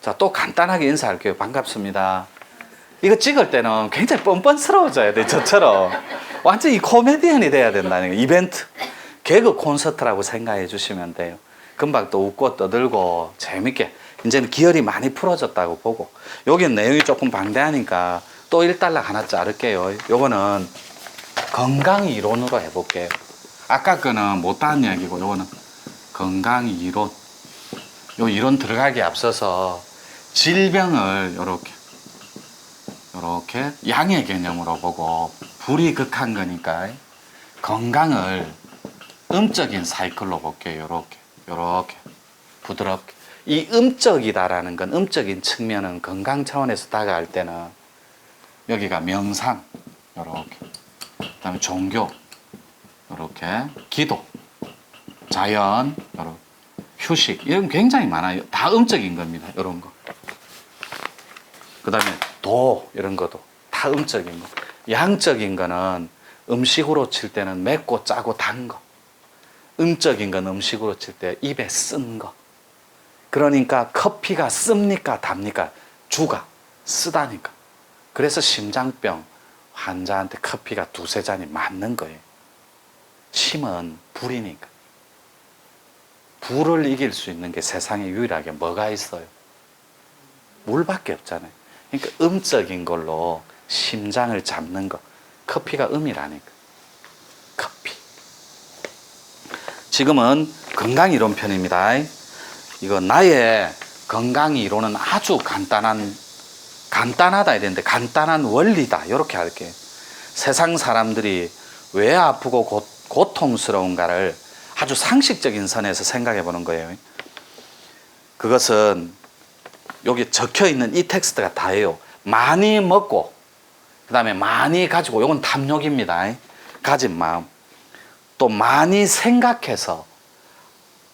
자, 또 간단하게 인사할게요. 반갑습니다. 이거 찍을 때는 굉장히 뻔뻔스러워져야 돼, 저처럼. 완전히 코미디언이 돼야 된다는 거. 이벤트. 개그 콘서트라고 생각해 주시면 돼요. 금방 또 웃고 떠들고 재밌게. 이제는 기혈이 많이 풀어졌다고 보고. 여기는 내용이 조금 방대하니까 또 1달러 하나 자를게요. 요거는 건강 이론으로 해볼게요. 아까 거는 못다한 이야기고, 요거는 건강 이론. 요 이론 들어가기에 앞서서 질병을 요렇게 양의 개념으로 보고, 불이 극한 거니까 건강을 음적인 사이클로 볼게요. 요렇게 부드럽게. 이 음적이다라는 건, 음적인 측면은 건강 차원에서 다가갈 때는 여기가 명상, 요렇게, 그 다음에 종교, 요렇게, 기도, 자연, 요렇게, 휴식, 이런 굉장히 많아요. 다 음적인 겁니다. 이런 거. 그 다음에 도, 이런 것도 다 음적인 거. 양적인 거는 음식으로 칠 때는 맵고 짜고 단 거. 음적인 건 음식으로 칠 때 입에 쓴 거. 그러니까 커피가 씁니까 답니까? 주가 쓰다니까. 그래서 심장병 환자한테 커피가 2-3잔이 맞는 거예요. 심은 불이니까. 불을 이길 수 있는 게 세상에 유일하게 뭐가 있어요? 물밖에 없잖아요. 그러니까 음적인 걸로 심장을 잡는 거. 커피가 음이라니까. 커피. 지금은 건강이론 편입니다. 이거 나의 건강이론은 아주 간단하다 해야 되는데, 간단한 원리다. 이렇게 할게요. 세상 사람들이 왜 아프고 고통스러운가를 아주 상식적인 선에서 생각해 보는 거예요. 그것은 여기 적혀 있는 이 텍스트가 다예요. 많이 먹고, 그 다음에 많이 가지고, 이건 탐욕입니다. 가진 마음. 또 많이 생각해서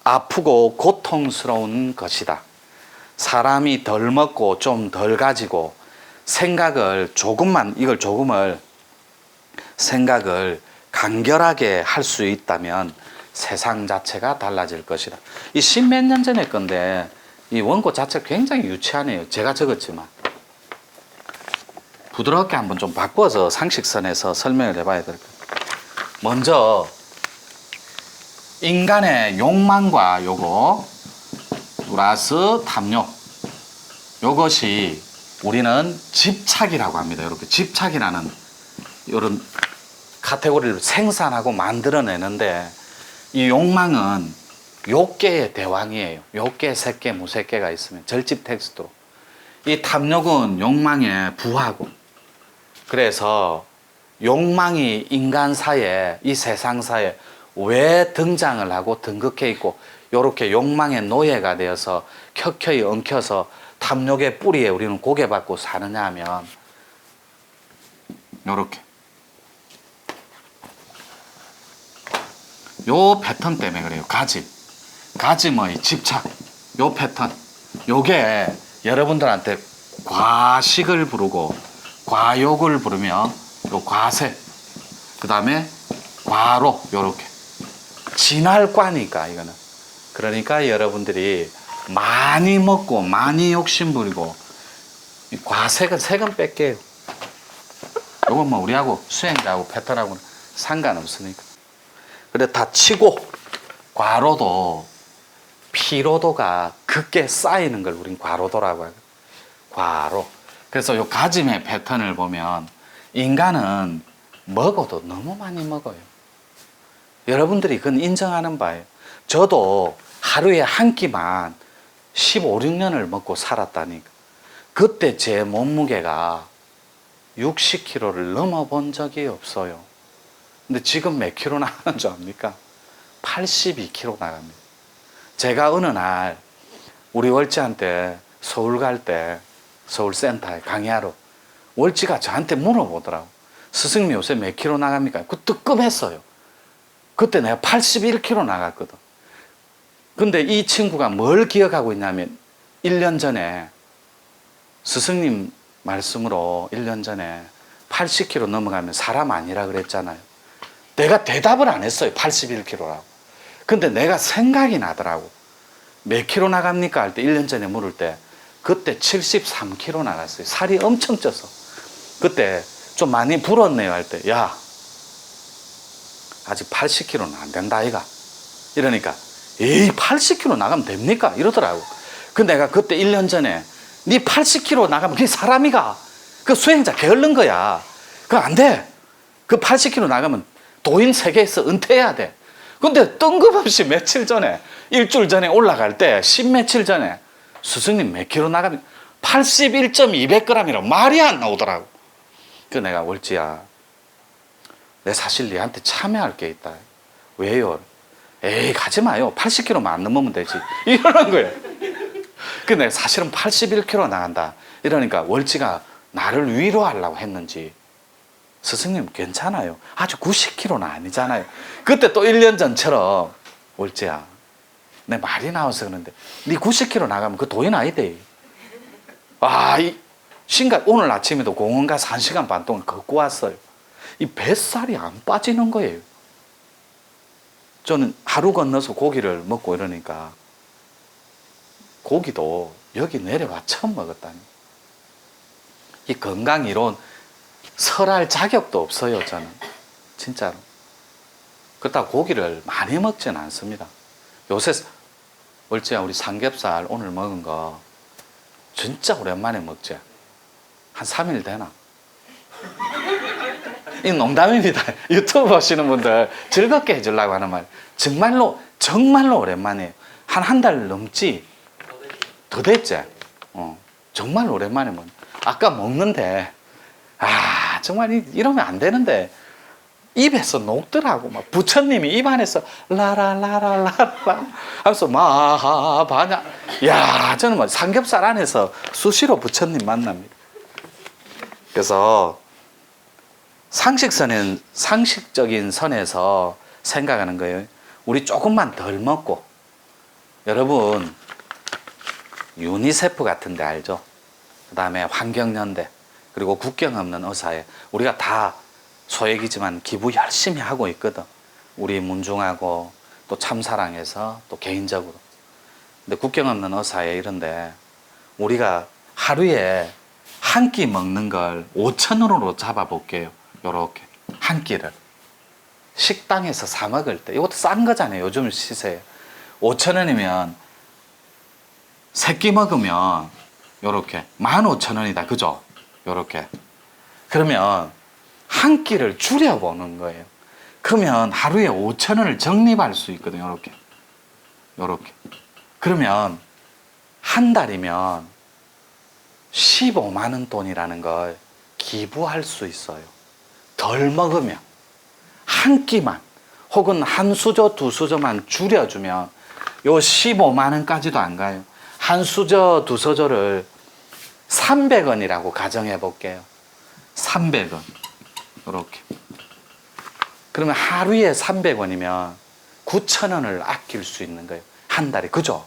아프고 고통스러운 것이다. 사람이 덜 먹고 좀 덜 가지고 조금을 생각을 간결하게 할 수 있다면 세상 자체가 달라질 것이다. 이 10몇 년 전의 건데 이 원고 자체가 굉장히 유치하네요. 제가 적었지만. 부드럽게 한번 좀 바꿔서 상식선에서 설명을 해봐야 될 거예요. 먼저 인간의 욕망과 요거 플러스 탐욕, 요것이 우리는 집착이라고 합니다. 이렇게 집착이라는 이런 카테고리를 생산하고 만들어내는데, 이 욕망은 욕계의 대왕이에요. 욕계, 색계, 무색계가 있으면 절집 텍스트로. 이 탐욕은 욕망에 부하고, 그래서 욕망이 인간사에, 이 세상사에 왜 등장을 하고 등극해 있고, 이렇게 욕망의 노예가 되어서 켜켜이 엉켜서 탐욕의 뿌리에 우리는 고개받고 사느냐 하면, 이렇게 요 패턴 때문에 그래요. 가짐의 집착, 요 패턴, 요게 여러분들한테 과식을 부르고 과욕을 부르며, 요 과세, 그 다음에 과로, 요렇게 진할과니까 이거는. 그러니까 여러분들이 많이 먹고 많이 욕심 부리고, 색은 뺄게요. 요건 뭐 우리하고 수행자하고 패턴하고는 상관없으니까. 그래 다 치고, 과로도 피로도가 극게 쌓이는 걸 우린 과로도라고 해요. 과로. 그래서 요 가짐의 패턴을 보면 인간은 먹어도 너무 많이 먹어요. 여러분들이 그건 인정하는 바예요. 저도 하루에 한 끼만 15, 16년을 먹고 살았다니까. 그때 제 몸무게가 60kg를 넘어본 적이 없어요. 근데 지금 몇 킬로 나가는 줄 압니까? 82kg 나갑니다. 제가 어느 날 우리 월지한테 서울 갈 때, 서울센터에 강의하러 월지가 저한테 물어보더라고. 스승님 요새 몇 킬로 나갑니까? 그 뜨끔했어요. 그때 내가 81kg 나갔거든. 근데 이 친구가 뭘 기억하고 있냐면, 1년 전에 스승님 말씀으로 1년 전에 80kg 넘어가면 사람 아니라 그랬잖아요. 내가 대답을 안 했어요. 81kg라고. 근데 내가 생각이 나더라고. 몇 킬로 나갑니까? 할 때 1년 전에 물을 때 그때 73kg 나갔어요. 살이 엄청 쪄서. 그때 좀 많이 불었네요 할 때, 야 아직 80kg는 안 된다 아이가. 이러니까 에이 80kg 나가면 됩니까? 이러더라고. 그 내가 그때 1년 전에 니 80kg 나가면 그게 사람이가, 그 수행자 게을른 거야. 그거 안 돼. 그 80kg 나가면 도인 세계에서 은퇴해야 돼. 근데 뜬금없이 며칠 전에, 일주일 전에 올라갈 때 10며칠 전에 스승님 몇 킬로 나가면 81.200g이라고 말이 안 나오더라고. 그 내가 월지야, 내 사실 니한테 참여할 게 있다. 왜요? 에이 가지 마요. 80kg만 안 넘으면 되지. 이러는 거예요. 그 내가 사실은 81kg 나간다. 이러니까 월지가 나를 위로하려고 했는지, 스승님 괜찮아요. 아주 90kg는 아니잖아요. 그때 또 1년 전처럼 월지야, 내 말이 나와서 그러는데 니 90kg 나가면 그 도인 아이대. 아, 이 신가 오늘 아침에도 공원 가서 1시간 반 동안 걷고 왔어요. 이 뱃살이 안 빠지는 거예요. 저는 하루 건너서 고기를 먹고 이러니까 고기도 여기 내려와 처음 먹었다니. 이 건강 이론 설할 자격도 없어요, 저는. 진짜로. 그렇다고 고기를 많이 먹지는 않습니다. 요새 월지야 우리 삼겹살 오늘 먹은 거 진짜 오랜만에 먹지. 한 3일 되나? 이 농담입니다. 유튜브 보시는 분들 즐겁게 해주려고 하는 말. 정말로 오랜만에 한 달 넘지? 더 됐지? 정말 오랜만에 먹. 아까 먹는데 정말 이러면 안 되는데 입에서 녹더라고. 막 부처님이 입 안에서 라라라라라라 하면서 마하바냐. 야, 저는 뭐 삼겹살 안에서 수시로 부처님 만납니다. 그래서 상식적인 선에서 생각하는 거예요. 우리 조금만 덜 먹고, 여러분 유니세프 같은 데 알죠? 그 다음에 환경연대, 그리고 국경 없는 의사회, 우리가 다 소액이지만 기부 열심히 하고 있거든. 우리 문중하고 또 참사랑해서 또 개인적으로. 근데 국경 없는 의사회 이런데 우리가 하루에 한 끼 먹는 걸 5,000원으로 잡아볼게요. 요렇게 한 끼를 식당에서 사 먹을 때, 이것도 싼 거잖아요. 요즘 시세에 5,000원이면 세 끼 먹으면 요렇게 15,000원이다, 그죠? 요렇게. 그러면 한 끼를 줄여보는 거예요. 그러면 하루에 5,000원을 적립할 수 있거든요. 요렇게. 그러면 한 달이면 15만 원 돈이라는 걸 기부할 수 있어요. 덜 먹으면 한 끼만 혹은 한 수저 두 수저만 줄여주면 요 15만 원까지도 안 가요. 한 수저 두 수저를 300원이라고 가정해 볼게요. 300원 이렇게. 그러면 하루에 300원이면 9,000원을 아낄 수 있는 거예요. 한 달에. 그죠?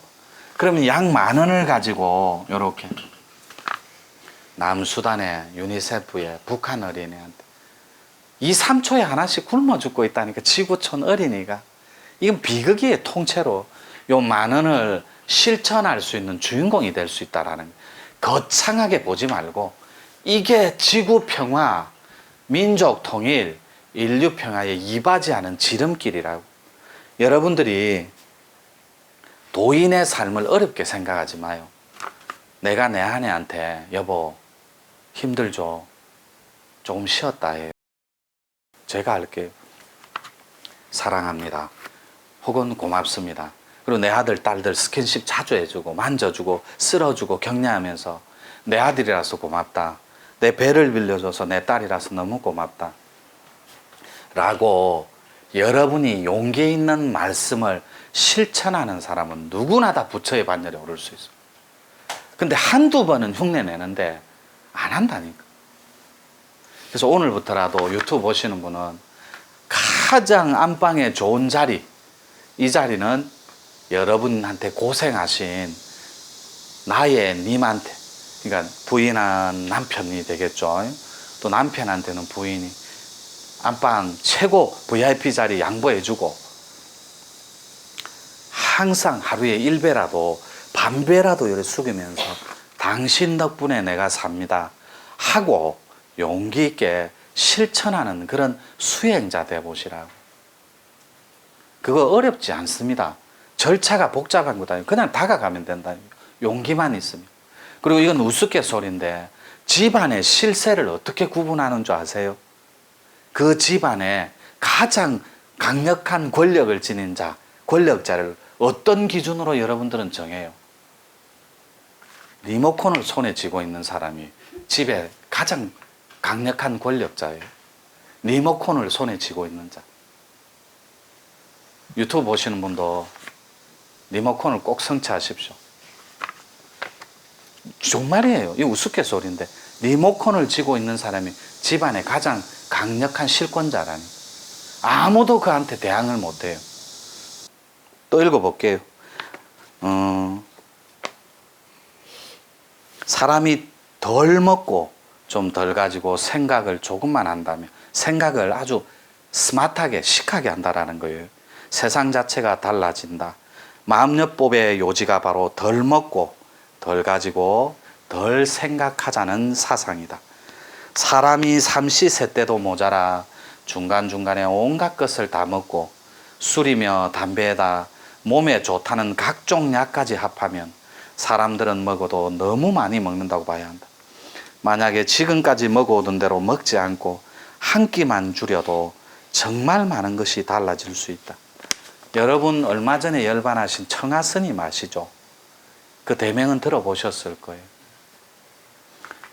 그러면 약 10,000원을 가지고 이렇게 남수단에 유니세프에 북한 어린이한테 2, 3초에 하나씩 굶어 죽고 있다니까. 지구촌 어린이가. 이건 비극이에요. 통째로 요 10,000원을 실천할 수 있는 주인공이 될 수 있다라는, 거창하게 보지 말고 이게 지구 평화, 민족 통일, 인류 평화에 이바지하는 지름길이라고. 여러분들이 도인의 삶을 어렵게 생각하지 마요. 내가 내 아내한테 여보 힘들죠, 조금 쉬었다 해요. 제가 할게요. 사랑합니다. 혹은 고맙습니다. 그리고 내 아들, 딸들 스킨십 자주 해주고 만져주고 쓸어주고 격려하면서 내 아들이라서 고맙다. 내 배를 빌려줘서 내 딸이라서 너무 고맙다. 라고 여러분이 용기 있는 말씀을 실천하는 사람은 누구나 다 부처의 반열에 오를 수 있어요. 근데 한두 번은 흉내 내는데 안 한다니까. 그래서 오늘부터라도 유튜브 보시는 분은 가장 안방에 좋은 자리, 이 자리는 여러분한테 고생하신 나의 님한테, 그러니까 부인한 남편이 되겠죠. 또 남편한테는 부인이 안방 최고 VIP 자리 양보해주고, 항상 하루에 1배라도 반배라도 이렇게 숙이면서 다 당신 덕분에 내가 삽니다 하고 용기 있게 실천하는 그런 수행자 되어보시라고. 그거 어렵지 않습니다. 절차가 복잡한 것도 아니고 그냥 다가가면 된다니까. 용기만 있으면. 그리고 이건 우스갯소리인데 집안의 실세를 어떻게 구분하는 줄 아세요? 그 집안에 가장 강력한 권력을 지닌 자, 권력자를 어떤 기준으로 여러분들은 정해요? 리모컨을 손에 쥐고 있는 사람이 집에 가장 강력한 권력자예요. 리모컨을 손에 쥐고 있는 자. 유튜브 보시는 분도 리모컨을 꼭 성취하십시오. 정말이에요. 이 우스갯소리인데 리모컨을 쥐고 있는 사람이 집안의 가장 강력한 실권자라니. 아무도 그한테 대항을 못해요. 또 읽어볼게요. 사람이 덜 먹고 좀 덜 가지고 생각을 조금만 한다면, 생각을 아주 스마트하게 시크하게 한다라는 거예요. 세상 자체가 달라진다. 마음요법의 요지가 바로 덜 먹고 덜 가지고 덜 생각하자는 사상이다. 사람이 삼시세때도 모자라 중간중간에 온갖 것을 다 먹고 술이며 담배에다 몸에 좋다는 각종 약까지 합하면 사람들은 먹어도 너무 많이 먹는다고 봐야 한다. 만약에 지금까지 먹어오던 대로 먹지 않고 한 끼만 줄여도 정말 많은 것이 달라질 수 있다. 여러분 얼마 전에 열반하신 청하스님 아시죠? 그 대명은 들어보셨을 거예요.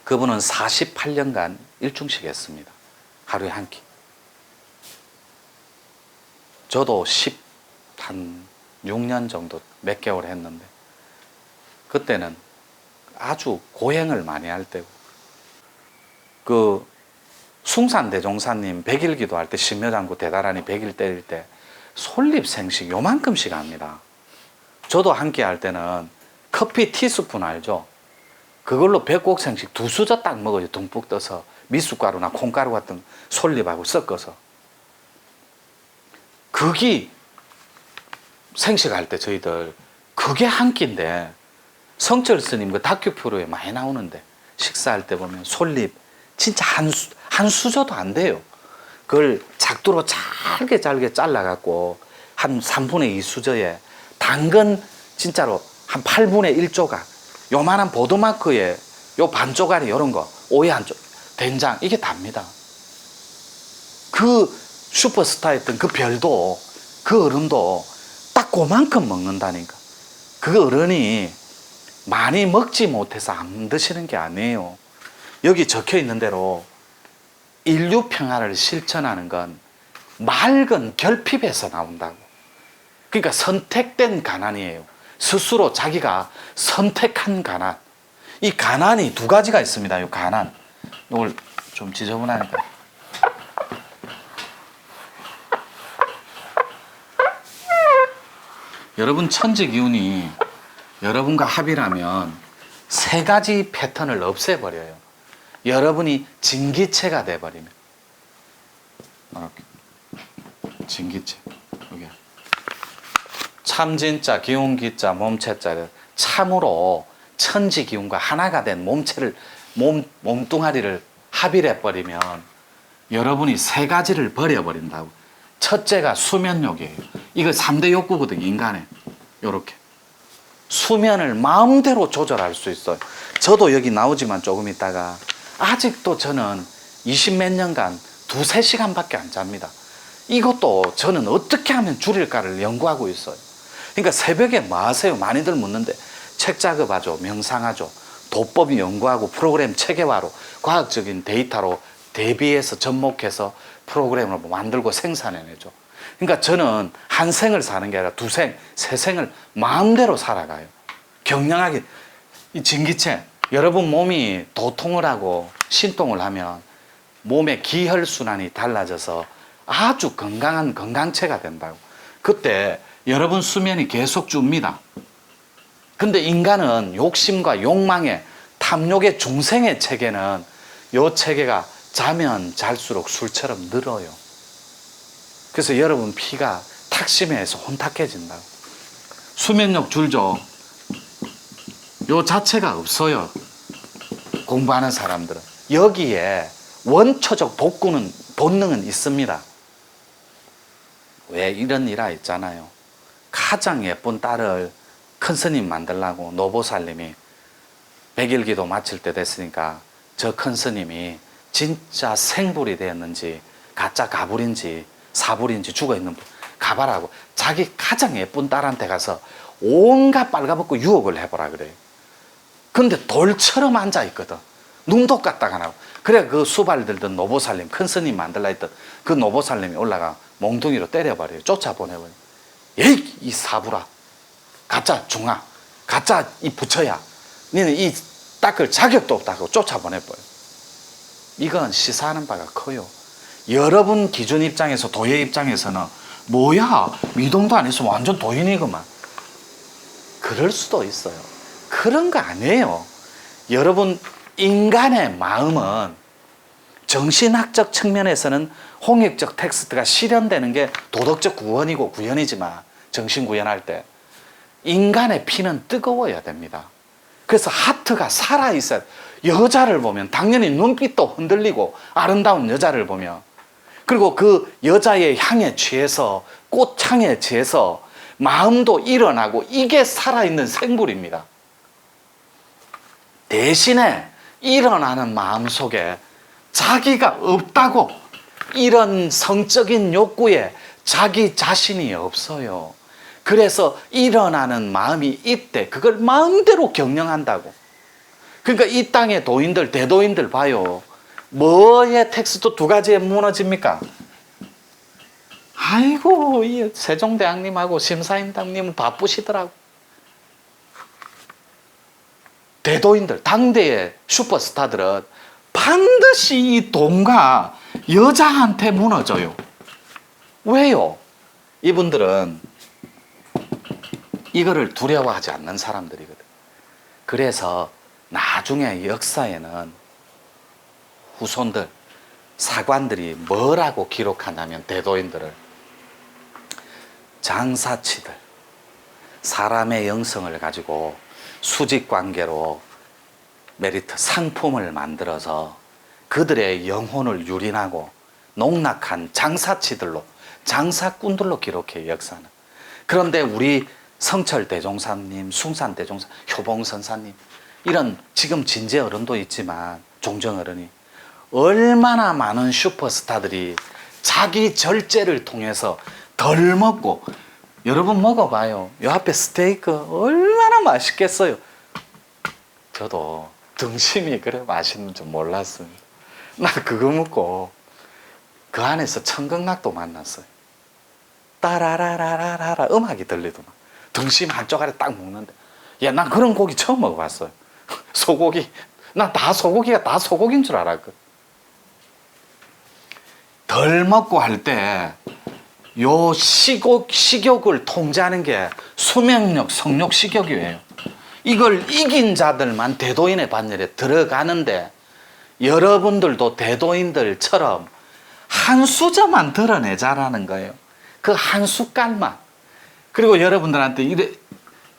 그분은 48년간 일중씩 했습니다. 하루에 한 끼. 저도 6년 정도 몇 개월 했는데 그때는 아주 고행을 많이 할 때고, 그 숭산대종사님 100일 기도할 때 신묘장구 대다란이 100일 때릴 때 솔잎생식 요만큼씩 합니다. 저도 한 끼 할 때는 커피 티스푼 알죠? 그걸로 백곡생식 2수저 딱 먹어요. 듬뿍 떠서 미숫가루나 콩가루 같은 솔잎하고 섞어서. 그게 생식할 때 저희들 그게 한 끼인데, 성철 스님 그 다큐 프로에 많이 나오는데 식사할 때 보면 솔잎 진짜 한 수저도 안 돼요. 그걸 작두로 잘게 잘라갖고 한 3분의 2 수저에 당근 진짜로 한 8분의 1조각, 요만한 보드마크에 요 반조각이 이런 거, 오이 한 쪽, 된장, 이게 답니다. 그 슈퍼스타였던 그 별도, 그 어른도 딱 그만큼 먹는다니까. 그 어른이 많이 먹지 못해서 안 드시는 게 아니에요. 여기 적혀 있는 대로 인류 평화를 실천하는 건 맑은 결핍에서 나온다고. 그러니까 선택된 가난이에요. 스스로 자기가 선택한 가난. 이 가난이 두 가지가 있습니다. 이 가난. 이걸 좀 지저분하니까. 여러분 천지기운이 여러분과 합의라면 세 가지 패턴을 없애버려요. 여러분이 진기체가 돼버리면. 이렇게. 진기체. 여기. 참진자, 기운기자, 몸체자를 참으로 천지기운과 하나가 된 몸체를, 몸뚱아리를 합의를 해버리면 여러분이 세 가지를 버려버린다고. 첫째가 수면욕이에요. 이거 3대 욕구거든요, 인간의. 요렇게. 수면을 마음대로 조절할 수 있어요. 저도 여기 나오지만 조금 있다가 아직도 저는 20몇 년간 2-3시간밖에 안 잡니다. 이것도 저는 어떻게 하면 줄일까를 연구하고 있어요. 그러니까 새벽에 뭐 하세요? 많이들 묻는데 책 작업하죠. 명상하죠. 도법 연구하고 프로그램 체계화로 과학적인 데이터로 대비해서 접목해서 프로그램을 만들고 생산해내죠. 그러니까 저는 한 생을 사는 게 아니라 2생, 3생을 마음대로 살아가요. 경량하게. 이 진기체, 여러분 몸이 도통을 하고 신통을 하면 몸의 기혈순환이 달라져서 아주 건강한 건강체가 된다고. 그때 여러분 수면이 계속 줍니다. 근데 인간은 욕심과 욕망의 탐욕의 중생의 체계는 요 체계가 자면 잘수록 술처럼 늘어요. 그래서 여러분 피가 탁심해서 혼탁해진다고. 수면력 줄죠. 요 자체가 없어요. 공부하는 사람들은 여기에 원초적 본능은 있습니다. 왜 이런 일화 있잖아요. 가장 예쁜 딸을 큰 스님 만들라고 노보살님이 백일기도 마칠 때 됐으니까 저 큰 스님이 진짜 생불이 되었는지 가짜 가불인지 사불인지 죽어있는 가봐라고 자기 가장 예쁜 딸한테 가서 온갖 빨가벗고 유혹을 해보라 그래요. 근데 돌처럼 앉아있거든. 눈도 까딱 안 하고. 그래 그 수발 들던 노보살님 큰 스님 만들라 했던 그 노보살님이 올라가 몽둥이로 때려버려요. 쫓아보내버려요. 에이 이 사불아, 가짜 중아, 가짜 이 부처야, 너는 이 닦을 자격도 없다고 쫓아보내버려요. 이건 시사하는 바가 커요. 여러분 기준 입장에서 도의 입장에서는 뭐야 미동도 안 해서 완전 도인이구만 그럴 수도 있어요. 그런 거 아니에요. 여러분 인간의 마음은 정신학적 측면에서는 홍익적 텍스트가 실현되는 게 도덕적 구원이고 구현이지만 정신 구현할 때 인간의 피는 뜨거워야 됩니다. 그래서 하트가 살아있어야 여자를 보면 당연히 눈빛도 흔들리고 아름다운 여자를 보면 그리고 그 여자의 향에 취해서 꽃향에 취해서 마음도 일어나고 이게 살아있는 생물입니다. 대신에 일어나는 마음 속에 자기가 없다고 이런 성적인 욕구에 자기 자신이 없어요. 그래서 일어나는 마음이 있대. 그걸 마음대로 경영한다고. 그러니까 이 땅의 도인들, 대도인들 봐요. 뭐의 텍스트 두 가지에 무너집니까? 아이고, 이 세종대왕님하고 심사임당님은 바쁘시더라고. 대도인들, 당대의 슈퍼스타들은 반드시 이 돈과 여자한테 무너져요. 왜요? 이분들은 이거를 두려워하지 않는 사람들이거든. 그래서 나중에 역사에는 후손들, 사관들이 뭐라고 기록하냐면 대도인들을 장사치들, 사람의 영성을 가지고 수직관계로 메리트, 상품을 만들어서 그들의 영혼을 유린하고 농락한 장사치들로, 장사꾼들로 기록해요, 역사는. 그런데 우리 성철대종사님, 숭산대종사, 효봉선사님 이런 지금 진제 어른도 있지만 종정 어른이 얼마나 많은 슈퍼스타들이 자기 절제를 통해서 덜 먹고 여러분 먹어봐요. 요 앞에 스테이크 얼마나 맛있겠어요. 저도 등심이 그래 맛있는 줄 몰랐어요. 나 그거 먹고 그 안에서 청극락도 만났어요. 따라라라라라 음악이 들리더만 등심 한쪽 아래 딱 먹는데 야, 난 그런 고기 처음 먹어봤어요. 소고기. 난 다 소고기가 다 소고기인 줄 알았거든. 덜 먹고 할 때 요 식욕을 통제하는 게 수명력, 성욕, 식욕이에요. 이걸 이긴 자들만 대도인의 반열에 들어가는데 여러분들도 대도인들처럼 한 수저만 드러내자라는 거예요. 그 한 숟갈만. 그리고 여러분들한테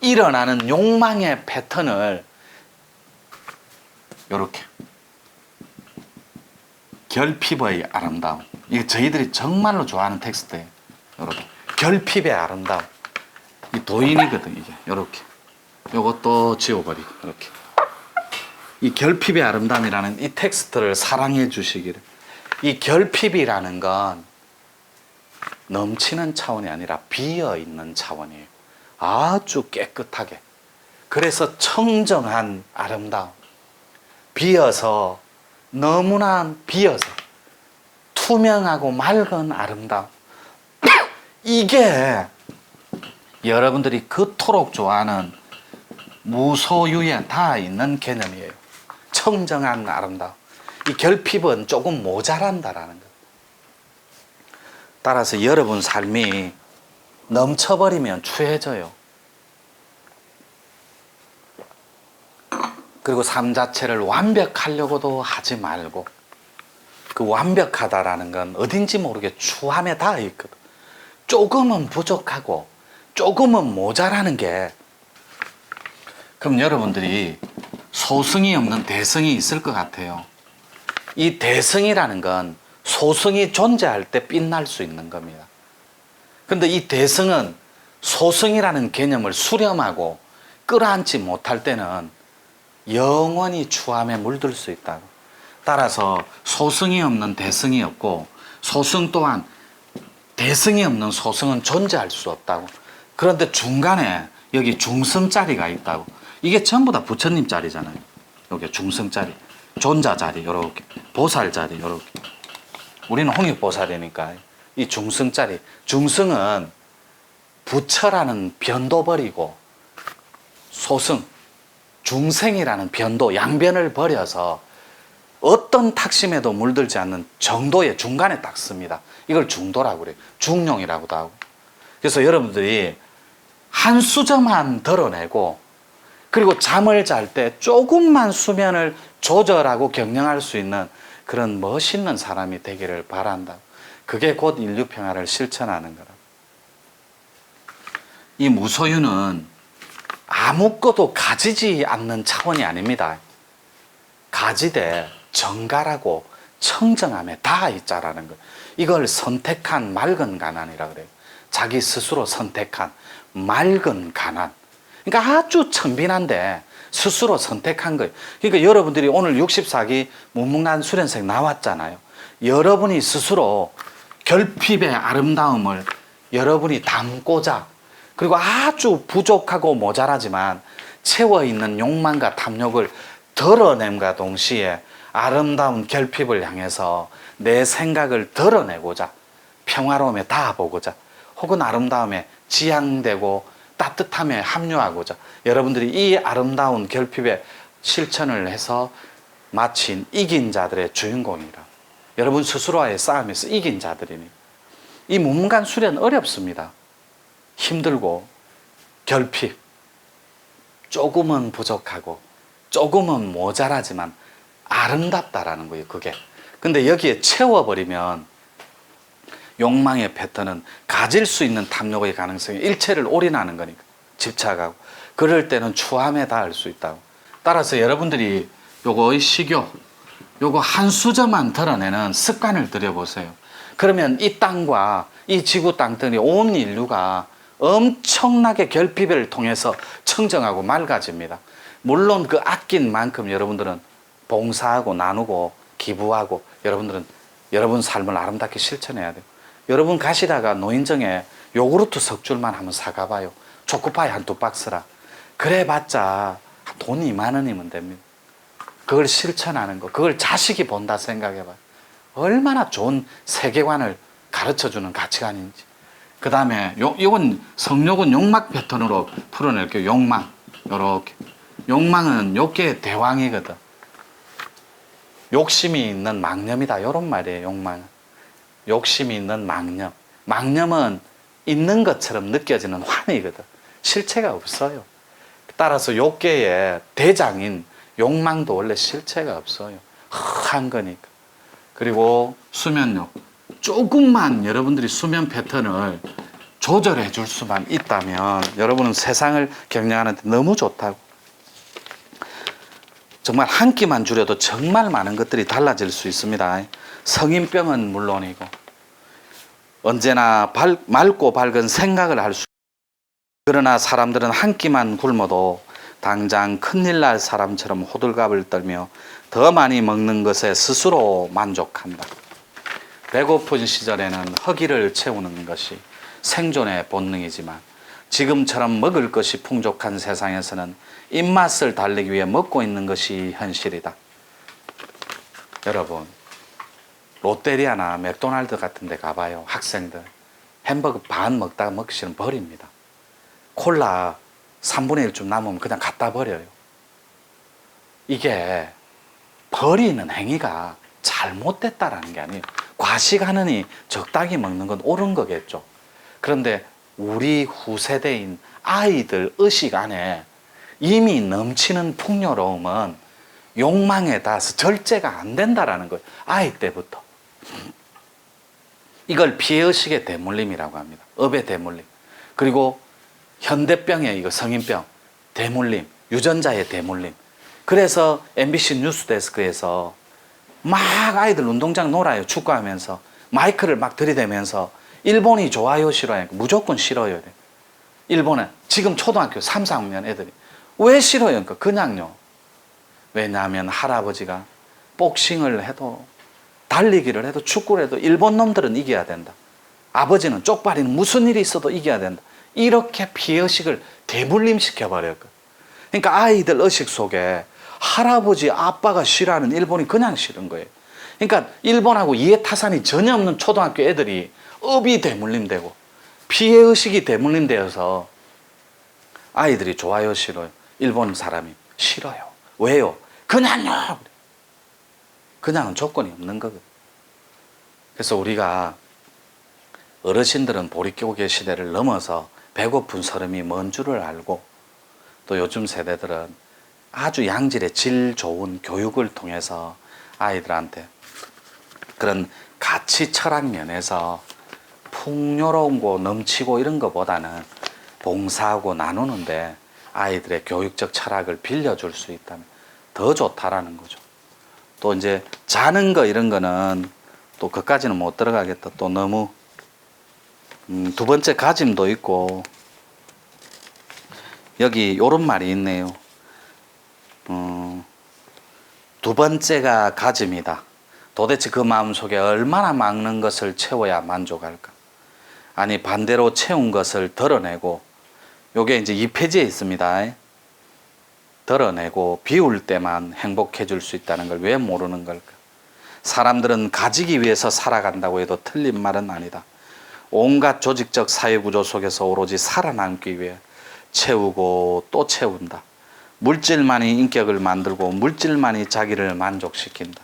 일어나는 욕망의 패턴을 요렇게 결핍의 아름다움. 이게 저희들이 정말로 좋아하는 텍스트예요. 요렇게 결핍의 아름다움. 이 도인이거든 이게. 요렇게 요것도 지워버리고 이렇게 이 결핍의 아름다움이라는 이 텍스트를 사랑해 주시기를. 이 결핍이라는 건 넘치는 차원이 아니라 비어있는 차원이에요. 아주 깨끗하게. 그래서 청정한 아름다움. 비어서 너무나 비어서 투명하고 맑은 아름다움. 이게 여러분들이 그토록 좋아하는 무소유에 다 있는 개념이에요. 청정한 아름다움. 이 결핍은 조금 모자란다라는 것. 따라서 여러분 삶이 넘쳐버리면 추해져요. 그리고 삶 자체를 완벽하려고도 하지 말고 그 완벽하다라는 건 어딘지 모르게 추함에 다 있거든. 조금은 부족하고 조금은 모자라는 게 그럼 여러분들이 소승이 없는 대승이 있을 것 같아요. 이 대승이라는 건 소승이 존재할 때 빛날 수 있는 겁니다. 그런데 이 대승은 소승이라는 개념을 수렴하고 끌어안지 못할 때는 영원히 추함에 물들 수 있다고. 따라서 소승이 없는 대승이 없고 소승 또한 대승이 없는 소승은 존재할 수 없다고. 그런데 중간에 여기 중승 자리가 있다고. 이게 전부 다 부처님 자리잖아요. 여기 중승 자리, 존자 자리, 요렇게 보살 자리, 요렇게. 우리는 홍익보살이니까 이 중승 자리. 중승은 부처라는 변도 버리고 소승, 중생이라는 변도, 양변을 버려서 어떤 탁심에도 물들지 않는 정도의 중간에 딱 씁니다. 이걸 중도라고 그래요. 중용이라고도 하고. 그래서 여러분들이 한 수저만 덜어내고 그리고 잠을 잘 때 조금만 수면을 조절하고 경영할 수 있는 그런 멋있는 사람이 되기를 바란다. 그게 곧 인류평화를 실천하는 거라. 이 무소유는 아무것도 가지지 않는 차원이 아닙니다. 가지되 정갈하고 청정함에 다 있자라는 것. 이걸 선택한 맑은 가난이라 그래요. 자기 스스로 선택한 맑은 가난. 그러니까 아주 청빈한데 스스로 선택한 거예요. 그러니까 여러분들이 오늘 64기 문문란 수련생 나왔잖아요. 여러분이 스스로 결핍의 아름다움을 여러분이 담고자, 그리고 아주 부족하고 모자라지만 채워있는 욕망과 탐욕을 덜어냄과 동시에 아름다운 결핍을 향해서 내 생각을 덜어내고자, 평화로움에 닿아보고자, 혹은 아름다움에 지향되고 따뜻함에 합류하고자, 여러분들이 이 아름다운 결핍의 실천을 해서 마친 이긴 자들의 주인공이라. 여러분 스스로와의 싸움에서 이긴 자들이니. 이 문문간 수련 어렵습니다. 힘들고 결핍, 조금은 부족하고 조금은 모자라지만 아름답다라는 거예요. 그게. 근데 여기에 채워버리면 욕망의 패턴은 가질 수 있는 탐욕의 가능성이 일체를 올인하는 거니까 집착하고, 그럴 때는 추함에 닿을 수 있다고. 따라서 여러분들이 요거 식욕, 요거 한 수저만 덜어내는 습관을 들여보세요. 그러면 이 땅과 이 지구 땅들이 온 인류가 엄청나게 결핍을 통해서 청정하고 맑아집니다. 물론 그 아낀 만큼 여러분들은 봉사하고 나누고 기부하고 여러분들은 여러분 삶을 아름답게 실천해야 돼요. 여러분 가시다가 노인정에 요구르트 석 줄만 한번 사가봐요. 초코파이 한 2박스라. 그래봤자 돈 2만 원이면 됩니다. 그걸 실천하는 거, 그걸 자식이 본다 생각해봐요. 얼마나 좋은 세계관을 가르쳐주는 가치관인지. 그 다음에 이건 성욕은 욕망 패턴으로 풀어낼게요. 욕망. 요렇게. 욕망은 욕계의 대왕이거든. 욕심이 있는 망념이다. 요런 말이에요. 욕망은. 욕심이 있는 망념. 망념은 있는 것처럼 느껴지는 환희거든. 실체가 없어요. 따라서 욕계의 대장인 욕망도 원래 실체가 없어요. 한 거니까. 그리고 수면욕. 조금만 여러분들이 수면 패턴을 조절해 줄 수만 있다면 여러분은 세상을 경영하는 데 너무 좋다고. 정말 한 끼만 줄여도 정말 많은 것들이 달라질 수 있습니다. 성인병은 물론이고 언제나 맑고 밝은 생각을 할 수. 그러나 사람들은 한 끼만 굶어도 당장 큰일 날 사람처럼 호들갑을 떨며 더 많이 먹는 것에 스스로 만족한다. 배고픈 시절에는 허기를 채우는 것이 생존의 본능이지만 지금처럼 먹을 것이 풍족한 세상에서는 입맛을 달래기 위해 먹고 있는 것이 현실이다. 여러분, 롯데리아나 맥도날드 같은 데 가봐요. 학생들 햄버거 반 먹다가 먹기 싫으면 버립니다. 콜라 3분의 1쯤 남으면 그냥 갖다 버려요. 이게 버리는 행위가 잘못됐다라는 게 아니에요. 과식하느니 적당히 먹는 건 옳은 거겠죠. 그런데 우리 후세대인 아이들 의식 안에 이미 넘치는 풍요로움은 욕망에 닿아서 절제가 안 된다라는 거예요. 아이 때부터. 이걸 피해의식의 대물림이라고 합니다. 업의 대물림. 그리고 현대병의 이거 성인병, 대물림, 유전자의 대물림. 그래서 MBC 뉴스데스크에서 막 아이들 운동장 놀아요. 축구하면서 마이크를 막 들이대면서 일본이 좋아요 싫어요? 무조건 싫어요. 일본은 지금 초등학교 3, 4학년 애들이 왜 싫어요? 그냥요. 왜냐하면 할아버지가 복싱을 해도 달리기를 해도 축구를 해도 일본 놈들은 이겨야 된다. 아버지는 쪽발이는 무슨 일이 있어도 이겨야 된다. 이렇게 피해의식을 대물림시켜버렸거든. 그러니까 아이들 의식 속에 할아버지 아빠가 싫어하는 일본이 그냥 싫은 거예요. 그러니까 일본하고 이해타산이 전혀 없는 초등학교 애들이 업이 대물림되고 피해의식이 대물림되어서 아이들이 좋아요 싫어요? 일본 사람이 싫어요. 왜요? 그냥요. 그냥은 조건이 없는 거거든. 그래서 우리가 어르신들은 보릿고개 시대를 넘어서 배고픈 서름이 뭔 줄을 알고 또 요즘 세대들은 아주 양질의 질 좋은 교육을 통해서 아이들한테 그런 가치 철학 면에서 풍요로운고 넘치고 이런 것보다는 봉사하고 나누는데 아이들의 교육적 철학을 빌려줄 수 있다면 더 좋다라는 거죠. 또 이제 자는 거 이런 거는 또 그까지는 못 들어가겠다. 또 너무 두 번째 가짐도 있고 여기 요런 말이 있네요. 두 번째가 가짐이다. 도대체 그 마음속에 얼마나 많은 것을 채워야 만족할까? 아니 반대로 채운 것을 덜어내고 요게 이제 2페이지에 있습니다. 덜어내고 비울 때만 행복해질 수 있다는 걸 왜 모르는 걸까? 사람들은 가지기 위해서 살아간다고 해도 틀린 말은 아니다. 온갖 조직적 사회구조 속에서 오로지 살아남기 위해 채우고 또 채운다. 물질만이 인격을 만들고 물질만이 자기를 만족시킨다.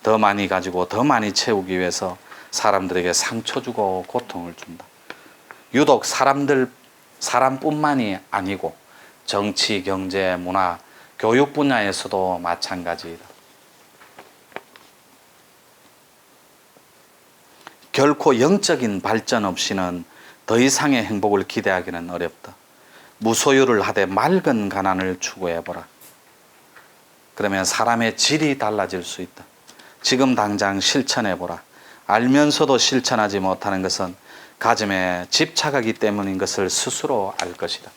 더 많이 가지고 더 많이 채우기 위해서 사람들에게 상처 주고 고통을 준다. 유독 사람뿐만이 아니고 정치, 경제, 문화, 교육 분야에서도 마찬가지이다. 결코 영적인 발전 없이는 더 이상의 행복을 기대하기는 어렵다. 무소유를 하되 맑은 가난을 추구해보라. 그러면 사람의 질이 달라질 수 있다. 지금 당장 실천해보라. 알면서도 실천하지 못하는 것은 가짐에 집착하기 때문인 것을 스스로 알 것이다.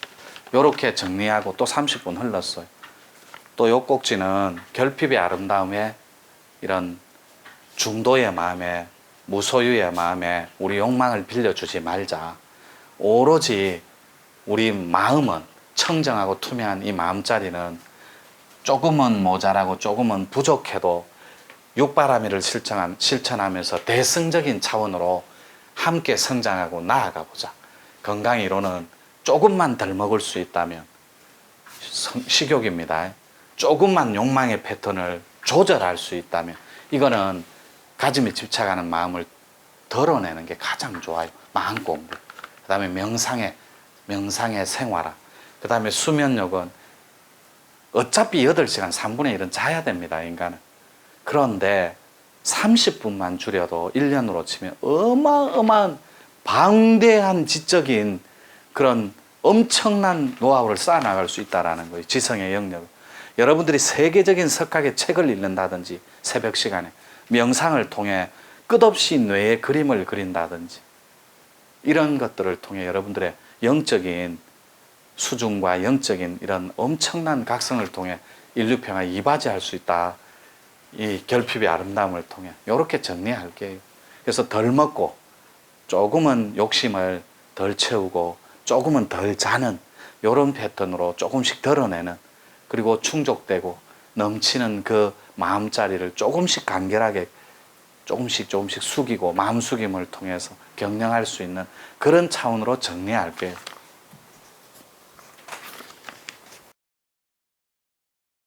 이렇게 정리하고 또 30분 흘렀어요. 또 요 꼭지는 결핍의 아름다움에 이런 중도의 마음에 무소유의 마음에 우리 욕망을 빌려주지 말자. 오로지 우리 마음은 청정하고 투명한 이 마음자리는 조금은 모자라고 조금은 부족해도 육바라밀을 실천하면서 대승적인 차원으로 함께 성장하고 나아가 보자. 건강 이론은 조금만 덜 먹을 수 있다면 식욕입니다. 조금만 욕망의 패턴을 조절할 수 있다면 이거는 가짐에 집착하는 마음을 덜어내는 게 가장 좋아요. 마음 공부. 그 다음에 명상의 생활화. 그 다음에 수면력은 어차피 8시간 3분의 1은 자야 됩니다. 인간은. 그런데 30분만 줄여도 1년으로 치면 어마어마한 방대한 지적인 그런 엄청난 노하우를 쌓아나갈 수 있다는 거예요. 지성의 영역을. 여러분들이 세계적인 석학의 책을 읽는다든지 새벽 시간에 명상을 통해 끝없이 뇌에 그림을 그린다든지 이런 것들을 통해 여러분들의 영적인 수준과 영적인 이런 엄청난 각성을 통해 인류평화에 이바지할 수 있다. 이 결핍의 아름다움을 통해 이렇게 정리할게요. 그래서 덜 먹고 조금은 욕심을 덜 채우고 조금은 덜 자는 이런 패턴으로 조금씩 덜어내는 그리고 충족되고 넘치는 그 마음자리를 조금씩 간결하게 조금씩 숙이고 마음 숙임을 통해서 경영할 수 있는 그런 차원으로 정리할게요.